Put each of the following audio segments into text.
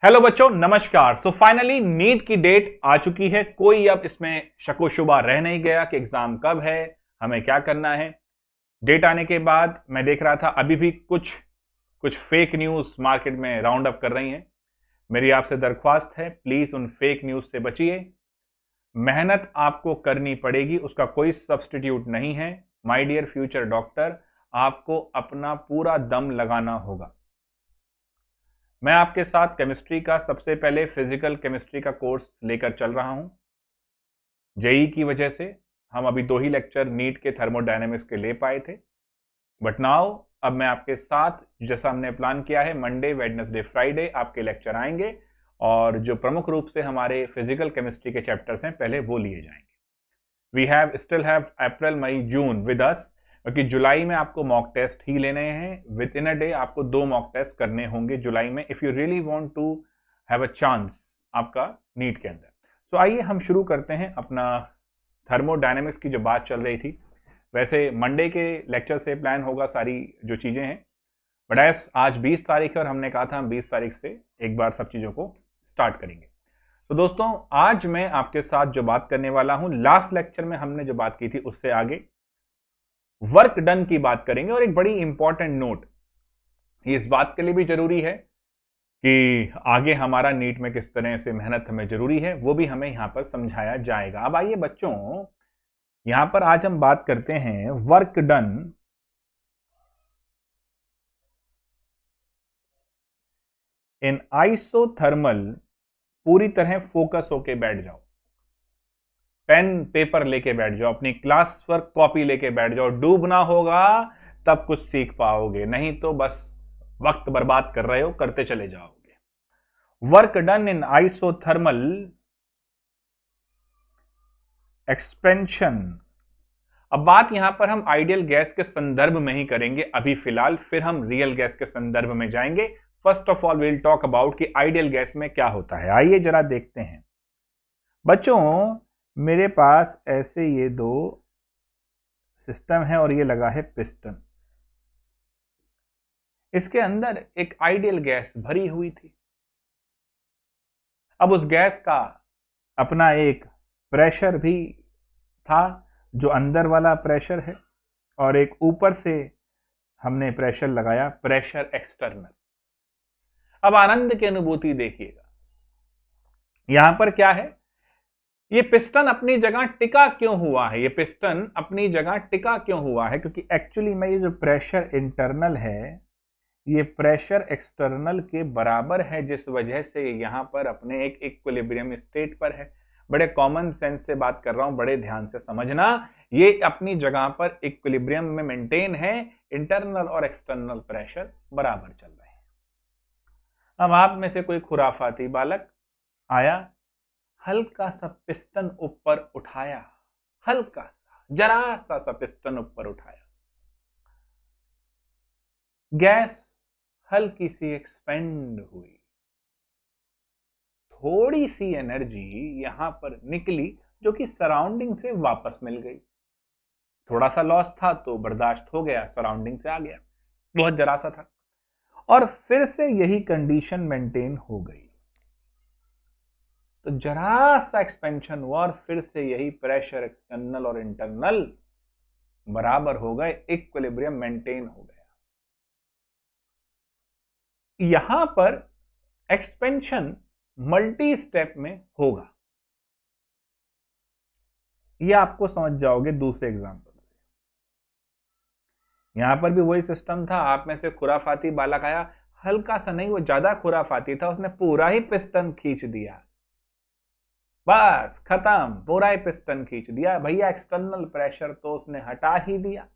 Hello बच्चों, नमस्कार। So finally NEET की डेट आ चुकी है। कोई अब इसमें शको शुबा रह नहीं गया कि एग्जाम कब है, हमें क्या करना है। डेट आने के बाद मैं देख रहा था अभी भी कुछ कुछ फेक न्यूज मार्केट में राउंड अप कर रही हैं। मेरी आपसे दरख्वास्त है, प्लीज उन फेक न्यूज से बचिए। मेहनत आपको करनी पड़ेगी, उसका कोई सब्स्टिट्यूट नहीं है। माय डियर फ्यूचर डॉक्टर, आपको अपना पूरा दम लगाना होगा। मैं आपके साथ केमिस्ट्री का सबसे पहले फिजिकल केमिस्ट्री का कोर्स लेकर चल रहा हूं। जेई की वजह से हम अभी 2 ही लेक्चर नीट के थर्मोडायनेमिक्स के ले पाए थे, बट नाउ अब मैं आपके साथ, जैसा हमने प्लान किया है, मंडे वेडनेसडे फ्राइडे आपके लेक्चर आएंगे और जो प्रमुख रूप से हमारे फिजिकल केमिस्ट्री के चैप्टर्स हैं पहले वो लिए जाएंगे। We have still have April May June with us, क्योंकि जुलाई में आपको मॉक टेस्ट ही लेने हैं। विद इन अ डे आपको 2 मॉक टेस्ट करने होंगे जुलाई में, if you really want to have a chance आपका नीट के अंदर। तो आइए हम शुरू करते हैं अपना थर्मोडायनेमिक्स की जो बात चल रही थी। वैसे मंडे के लेक्चर से प्लान होगा सारी जो चीजें हैं, बट एस आज 20 तारीख है और हमने कहा था हम 20 तारीख से एक बार सब चीजों को स्टार्ट करेंगे। तो दोस्तों, आज मैं आपके साथ जो बात करने वाला हूं, लास्ट लेक्चर में हमने जो बात की थी उससे आगे वर्क डन की बात करेंगे। और एक बड़ी इंपॉर्टेंट नोट, इस बात के लिए भी जरूरी है कि आगे हमारा नीट में किस तरह से मेहनत हमें जरूरी है, वो भी हमें यहां पर समझाया जाएगा। अब आइए बच्चों, यहां पर आज हम बात करते हैं वर्क डन इन आइसोथर्मल। पूरी तरह फोकस होके बैठ जाओ, पेन पेपर लेके बैठ जाओ, अपनी क्लास वर्क कॉपी लेके बैठ जाओ। डूबना होगा तब कुछ सीख पाओगे, नहीं तो बस वक्त बर्बाद कर रहे हो, करते चले जाओगे। Work done in isothermal expansion. अब बात यहां पर हम आइडियल गैस के संदर्भ में ही करेंगे अभी फिलहाल, फिर हम रियल गैस के संदर्भ में जाएंगे। First of all will talk about कि आइडियल गैस में क्या होता है। आइए जरा देखते हैं बच्चों, मेरे पास ऐसे ये 2 सिस्टम है और ये लगा है पिस्टन। इसके अंदर एक आइडियल गैस भरी हुई थी। अब उस गैस का अपना एक प्रेशर भी था, जो अंदर वाला प्रेशर है, और एक ऊपर से हमने प्रेशर लगाया, प्रेशर एक्सटर्नल। अब आनंद की अनुभूति देखिएगा, यहां पर क्या है, ये पिस्टन अपनी जगह टिका क्यों हुआ है। ये पिस्टन अपनी जगह टिका क्यों हुआ है, क्योंकि एक्चुअली में ये जो प्रेशर इंटरनल है ये प्रेशर एक्सटर्नल के बराबर है, जिस वजह से यहां पर अपने एक इक्विलिब्रियम स्टेट पर है। बड़े कॉमन सेंस से बात कर रहा हूं, बड़े ध्यान से समझना। ये अपनी जगह पर इक्विलिब्रियम में मेंटेन है, इंटरनल और एक्सटर्नल प्रेशर बराबर चल रहे हैं। अब आप में से कोई खुराफाती बालक आया, हल्का सा पिस्टन ऊपर उठाया, हल्का सा जरा सा पिस्टन ऊपर उठाया, गैस हल्की सी एक्सपेंड हुई, थोड़ी सी एनर्जी यहां पर निकली जो कि सराउंडिंग से वापस मिल गई। थोड़ा सा लॉस था तो बर्दाश्त हो गया, सराउंडिंग से आ गया, बहुत जरा सा था, और फिर से यही कंडीशन मेंटेन हो गई। तो जरा सा एक्सपेंशन हुआ और फिर से यही प्रेशर एक्सटर्नल और इंटरनल बराबर हो गए, इक्विलिब्रियम मेंटेन हो गया। यहां पर एक्सपेंशन मल्टी स्टेप में होगा, यह आपको समझ जाओगे दूसरे एग्जांपल से। यहां पर भी वही सिस्टम था, आप में से खुराफाती बालक आया, हल्का सा नहीं, वो ज्यादा खुराफाती था, उसने पूरा ही पिस्टन खींच दिया, बस खत्म, पूरा ही पिस्टन खींच दिया भैया। एक्सटर्नल प्रेशर तो उसने हटा ही दिया,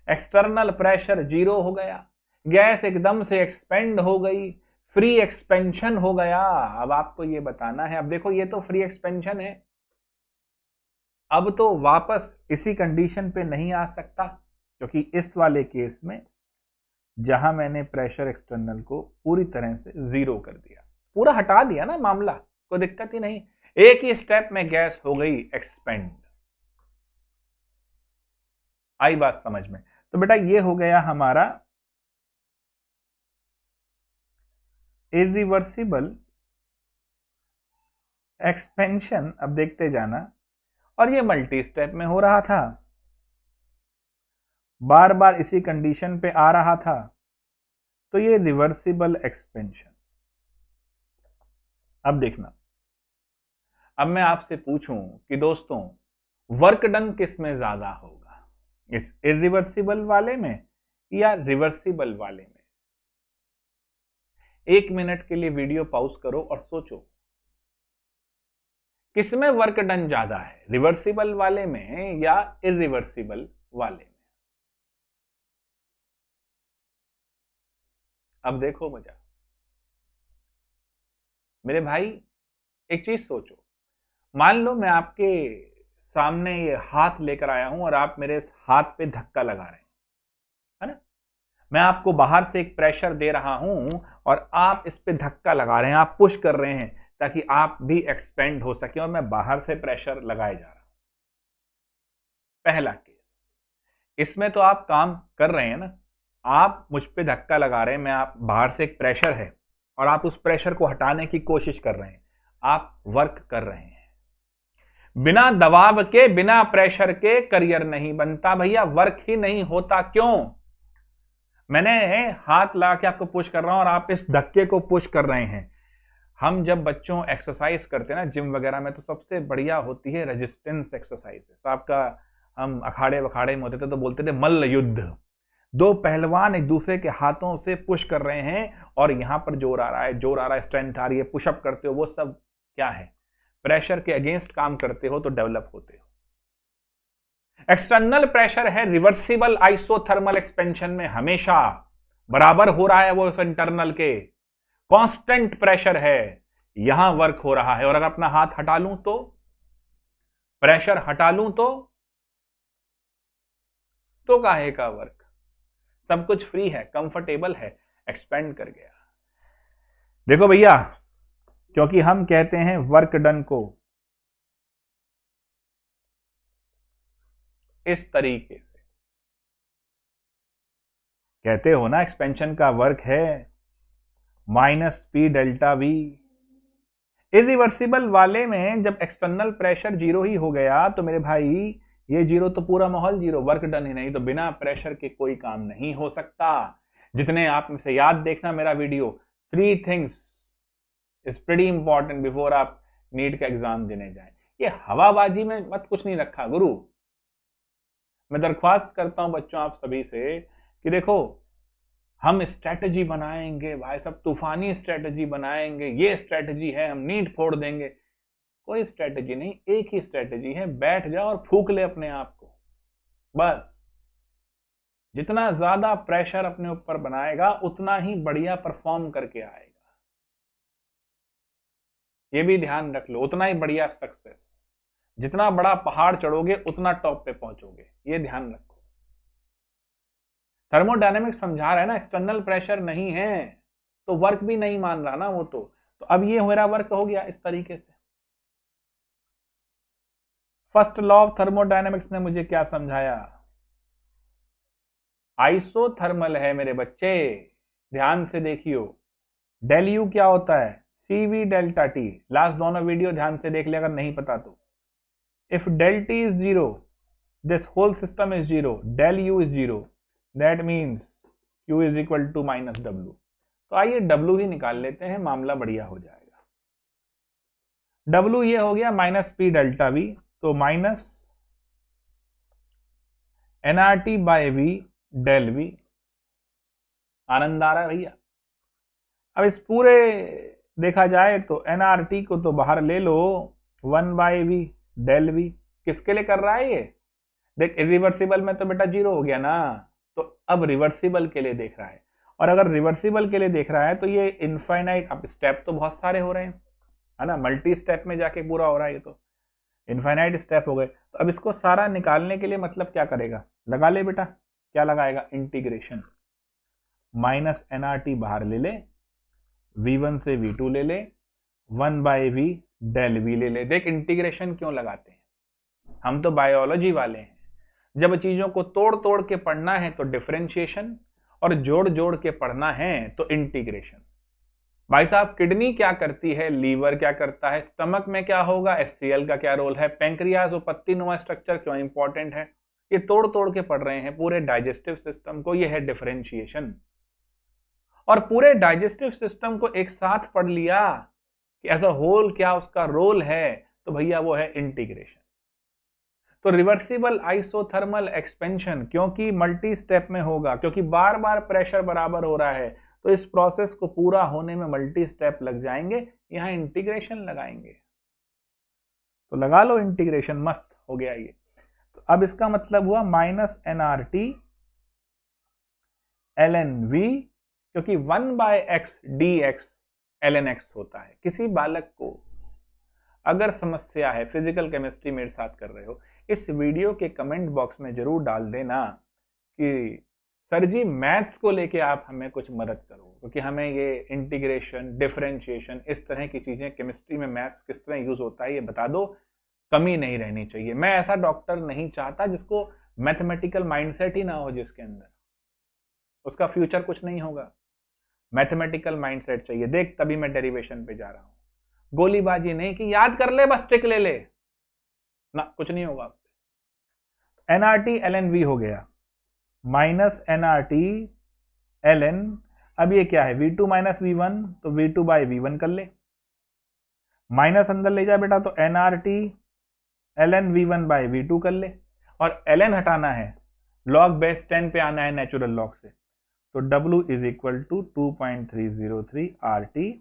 एक्सटर्नल प्रेशर 0 हो गया, गैस एकदम से एक्सपेंड हो गई, फ्री एक्सपेंशन हो गया। अब आपको ये बताना है, अब देखो ये तो फ्री एक्सपेंशन है, अब तो वापस इसी कंडीशन पे नहीं आ सकता, क्योंकि इस वाले केस में जहां मैंने प्रेशर एक्सटर्नल को पूरी तरह से 0 कर दिया, पूरा हटा दिया ना मामला, कोई दिक्कत ही नहीं, एक ही स्टेप में गैस हो गई एक्सपेंड। आई बात समझ में? तो बेटा ये हो गया हमारा इरिवर्सिबल एक्सपेंशन, अब देखते जाना, और ये मल्टी स्टेप में हो रहा था, बार बार इसी कंडीशन पे आ रहा था, तो ये रिवर्सिबल एक्सपेंशन। अब देखना, अब मैं आपसे पूछूं कि दोस्तों वर्क डन किस में ज्यादा होगा, इस इरिवर्सिबल वाले में या रिवर्सिबल वाले में? 1 मिनट के लिए वीडियो पॉज करो और सोचो, किसमें वर्क डन ज्यादा है, रिवर्सिबल वाले में या इरिवर्सिबल वाले में? अब देखो मजा, मेरे भाई एक चीज सोचो, मान लो मैं आपके सामने ये हाथ लेकर आया हूं और आप मेरे इस हाथ पे धक्का लगा रहे हैं, है ना? मैं आपको बाहर से एक प्रेशर दे रहा हूं और आप इस पे धक्का लगा रहे हैं, आप पुश कर रहे हैं ताकि आप भी एक्सपेंड हो सके, और मैं बाहर से प्रेशर लगाए जा रहा हूं। पहला केस, इसमें तो आप काम कर रहे हैं ना, आप मुझ पे धक्का लगा रहे हैं, मैं आप बाहर से एक प्रेशर है और आप उस प्रेशर को हटाने की कोशिश कर रहे हैं, आप वर्क कर रहे हैं। बिना दबाव के, बिना प्रेशर के करियर नहीं बनता भैया, वर्क ही नहीं होता। क्यों? मैंने हाथ ला के आपको पुश कर रहा हूं और आप इस धक्के को पुश कर रहे हैं। हम जब बच्चों एक्सरसाइज करते हैं ना जिम वगैरह में, तो सबसे बढ़िया होती है रेजिस्टेंस एक्सरसाइज। आपका हम अखाड़े वखाड़े में होते थे तो बोलते थे मल्ल युद्ध, दो पहलवान एक दूसरे के हाथों से पुश कर रहे हैं और यहां पर जोर आ रहा है, जोर आ रहा है, स्ट्रेंथ आ रही है, पुशअप करते हो, वो सब क्या है? प्रेशर के अगेंस्ट काम करते हो तो डेवलप होते हो। एक्सटर्नल प्रेशर है रिवर्सिबल आइसोथर्मल एक्सपेंशन में हमेशा बराबर हो रहा है वो इंटरनल के, कांस्टेंट प्रेशर है, यहां वर्क हो रहा है। और अगर अपना हाथ हटा लूं तो, प्रेशर हटा लूं तो काहे का वर्क? सब कुछ फ्री है, कंफर्टेबल है, एक्सपेंड कर गया। देखो भैया, क्योंकि हम कहते हैं वर्क डन को इस तरीके से, कहते हो ना एक्सपेंशन का वर्क है minus P delta we. Irreversible वाले में जब एक्सटर्नल प्रेशर जीरो ही हो गया तो मेरे भाई ये जीरो तो पूरा माहौल जीरो, वर्क डन ही नहीं, तो बिना प्रेशर के कोई काम नहीं हो सकता। जितने आप में से याद देखना मेरा video, 3 things is pretty important before आप नीट का एग्जाम देने जाए। ये हवाबाजी में मत कुछ नहीं रखा गुरु। मैं दरख्वास्त करता हूं बच्चों आप सभी से कि देखो, हम स्ट्रेटजी बनाएंगे भाई, सब तूफानी स्ट्रेटजी बनाएंगे, ये स्ट्रेटजी है, हम नीट फोड़ देंगे। कोई स्ट्रेटजी नहीं, एक ही स्ट्रेटजी है, बैठ जाओ और फूक ले अपने आप को बस। जितना ज्यादा प्रेशर अपने ऊपर बनाएगा उतना ही बढ़िया परफॉर्म करके आएगा, ये भी ध्यान रख लो, उतना ही बढ़िया सक्सेस। जितना बड़ा पहाड़ चढ़ोगे उतना टॉप पे पहुंचोगे, ये ध्यान रखो। थर्मोडायनेमिक्स समझा रहा है ना, एक्सटर्नल प्रेशर नहीं है तो वर्क भी नहीं मान रहा ना वो तो अब ये मेरा वर्क हो गया इस तरीके से। फर्स्ट लॉ ऑफ थर्मोडायनेमिक्स ने मुझे क्या समझाया? आइसोथर्मल है मेरे बच्चे, ध्यान से देखियो। डेल यू क्या होता है? C V delta T. लास्ट दोनों वीडियो ध्यान से देख ले अगर नहीं पता तो। If del T is zero, this whole system is zero, del U is zero, that means Q is equal to minus W. तो आइए W ही निकाल लेते हैं, मामला बढ़िया हो जाएगा। W ये हो गया माइनस पी डेल्टा वी, तो minus nRT by V del V. आनंद आ रहा है भैया? अब इस पूरे देखा जाए तो nRT को तो बाहर ले लो, 1 बाय वी डेल वी। किसके लिए कर रहा है ये? देख, इरिवर्सिबल में तो बेटा जीरो हो गया ना, तो अब रिवर्सिबल के लिए देख रहा है। और अगर रिवर्सिबल के लिए देख रहा है तो ये इनफाइनाइट, अब स्टेप तो बहुत सारे हो रहे हैं, है ना, मल्टी स्टेप में जाके पूरा हो रहा है, ये तो इनफाइनाइट स्टेप हो गए। तो अब इसको सारा निकालने के लिए मतलब क्या करेगा? लगा ले बेटा, क्या लगाएगा? इंटीग्रेशन। माइनस nRT बाहर ले ले, V1 से V2 ले ले, 1 बाय वी डेल वी ले ले। देख, इंटीग्रेशन क्यों लगाते हैं? हम तो बायोलॉजी वाले हैं, जब चीजों को तोड़ तोड़ के पढ़ना है तो डिफरेंशिएशन, और जोड़ जोड़ के पढ़ना है तो इंटीग्रेशन। भाई साहब किडनी क्या करती है, लीवर क्या करता है, स्टमक में क्या होगा, HCl का क्या रोल है, पेंक्रियाज और पत्तीनुमा स्ट्रक्चर क्यों इंपॉर्टेंट है, ये तोड़ तोड़ के पढ़ रहे हैं पूरे डाइजेस्टिव सिस्टम को। ये है डिफरेंशिएशन। और पूरे डाइजेस्टिव सिस्टम को एक साथ पढ़ लिया कि एज अ होल क्या उसका रोल है, तो भैया वो है इंटीग्रेशन। तो रिवर्सिबल आइसोथर्मल एक्सपेंशन क्योंकि मल्टी स्टेप में होगा, क्योंकि बार बार प्रेशर बराबर हो रहा है, तो इस प्रोसेस को पूरा होने में मल्टी स्टेप लग जाएंगे, यहां इंटीग्रेशन लगाएंगे। तो लगा लो इंटीग्रेशन, मस्त हो गया ये। तो अब इसका मतलब हुआ माइनस nRT ln v, क्योंकि 1/x dx ln x होता है। किसी बालक को अगर समस्या है, फिजिकल केमिस्ट्री मेरे साथ कर रहे हो, इस वीडियो के कमेंट बॉक्स में जरूर डाल देना कि सर जी मैथ्स को लेके आप हमें कुछ मदद करो, क्योंकि हमें ये इंटीग्रेशन, डिफरेंशिएशन, इस तरह की चीजें केमिस्ट्री में मैथ्स किस तरह यूज होता है ये बता दो, कमी नहीं रहनी चाहिए। मैं ऐसा डॉक्टर नहीं चाहता जिसको मैथमेटिकल माइंडसेट ही ना हो, जिसके अंदर उसका फ्यूचर कुछ नहीं होगा। मैथमेटिकल माइंडसेट चाहिए। देख तभी मैं डेरिवेशन पे जा रहा हूं, गोलीबाजी नहीं कि याद कर ले बस ट्रिक ले ले ना, कुछ नहीं होगा उससे। nRT ln v हो गया माइनस nRT ln, अब ये क्या है v2 माइनस v1, तो v2 बाई v1 कर ले, माइनस अंदर ले जा बेटा, तो nRT ln v1 by v2 कर ले, और ln हटाना है, लॉग बेस 10 पे आना है नेचुरल लॉग से, तो W is equal to 2.303 RT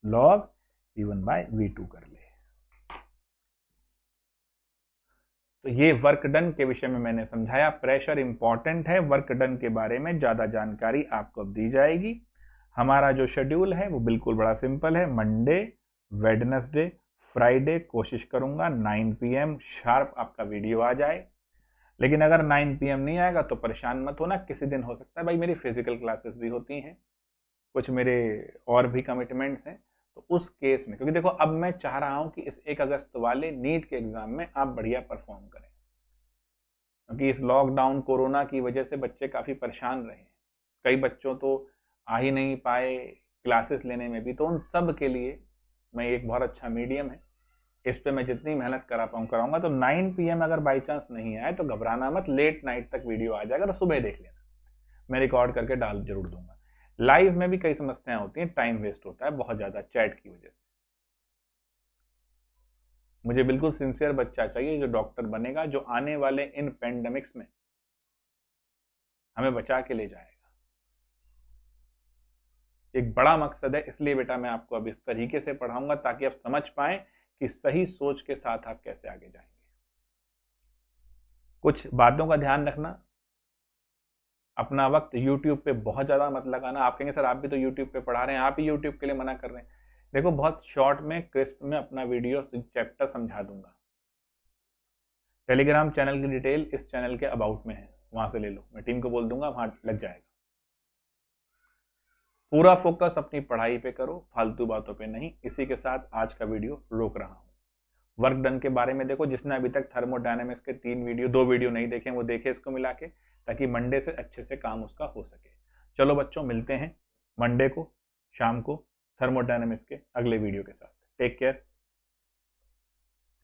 log v1 by v2 कर ले। तो ये वर्क डन के विषय में मैंने समझाया। प्रेशर इंपॉर्टेंट है, वर्क डन के बारे में ज्यादा जानकारी आपको अब दी जाएगी। हमारा जो शेड्यूल है वो बिल्कुल बड़ा सिंपल है। मंडे, वेडनेसडे, फ्राइडे कोशिश करूंगा 9 PM शार्प आपका वीडियो आ जाए, लेकिन अगर 9 PM नहीं आएगा तो परेशान मत होना, किसी दिन हो सकता है, भाई मेरी फिजिकल क्लासेस भी होती हैं, कुछ मेरे और भी कमिटमेंट्स हैं, तो उस केस में, क्योंकि देखो अब मैं चाह रहा हूं कि इस 1 अगस्त वाले नीट के एग्जाम में आप बढ़िया परफॉर्म करें, क्योंकि इस लॉकडाउन कोरोना की वजह से बच्चे काफ़ी परेशान रहे, कई बच्चों तो आ ही नहीं पाए क्लासेस लेने में भी, तो उन सब के लिए मैं एक बहुत अच्छा मीडियम है, इस पे मैं जितनी मेहनत करा पाऊँ कराऊंगा। तो 9 PM अगर बाई चांस नहीं आए तो घबराना मत, लेट नाइट तक वीडियो आ जाएगा, तो सुबह देख लेना, मैं रिकॉर्ड करके डाल जरूर दूंगा। लाइव में भी कई समस्याएं होती हैं, टाइम वेस्ट होता है बहुत ज़्यादा चैट की वजह से। मुझे बिल्कुल सिंसियर बच्चा चाहिए जो डॉक्टर बनेगा, जो आने वाले इन पेंडेमिक्स में हमें बचा के ले जाएगा। एक बड़ा मकसद है, इसलिए बेटा मैं आपको अब इस तरीके से पढ़ाऊंगा ताकि आप समझ पाएं कि सही सोच के साथ आप कैसे आगे जाएंगे। कुछ बातों का ध्यान रखना, अपना वक्त YouTube पे बहुत ज़्यादा मत लगाना। आप कहेंगे सर आप भी तो YouTube पे पढ़ा रहे हैं, आप ही YouTube के लिए मना कर रहे हैं। देखो बहुत शॉर्ट में, क्रिस्प में अपना वीडियो चैप्टर समझा दूंगा। टेलीग्राम चैनल की डिटेल इस चैनल के अबाउट में है, वहां से ले लो, मैं टीम को बोल दूंगा, वहां लग जाएगा। पूरा फोकस अपनी पढ़ाई पे करो, फालतू बातों पे नहीं। इसी के साथ आज का वीडियो रोक रहा हूँ। वर्क डन के बारे में देखो, जिसने अभी तक थर्मोडायनेमिक्स के 2 वीडियो नहीं देखे वो देखे इसको मिला के, ताकि मंडे से अच्छे से काम उसका हो सके। चलो बच्चों, मिलते हैं मंडे को शाम को थर्मोडायनेमिक्स के अगले वीडियो के साथ। Take care.